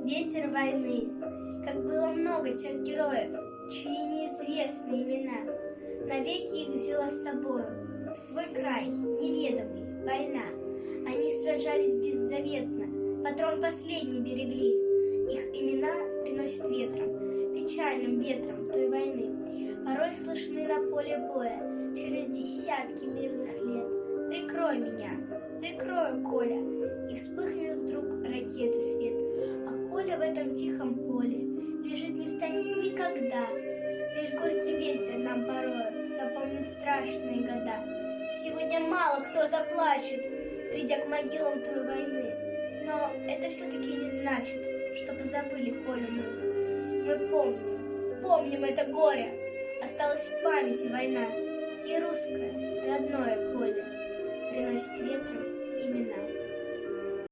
ветер войны. Как было много тех героев, чьи неизвестны имена, навеки их взяла с собою в свой край неведомый война. Они сражались беззаветно, патрон последний берегли. Их имена приносят ветром, печальным ветром той войны. Порой слышны на поле боя через десятки мирных лет. Прикрой меня, прикрою, Коля, и вспыхнет вдруг ракеты свет. А Коля в этом тихом поле лежит, не встанет никогда. Лишь горький ветер нам порою напомнит страшные года. Сегодня мало кто заплачет, придя к могилам той войны. Но это все-таки не значит, чтобы забыли Колю мы. Мы помним это горе. Осталась в памяти война, и русское родное поле приносит ветром имена.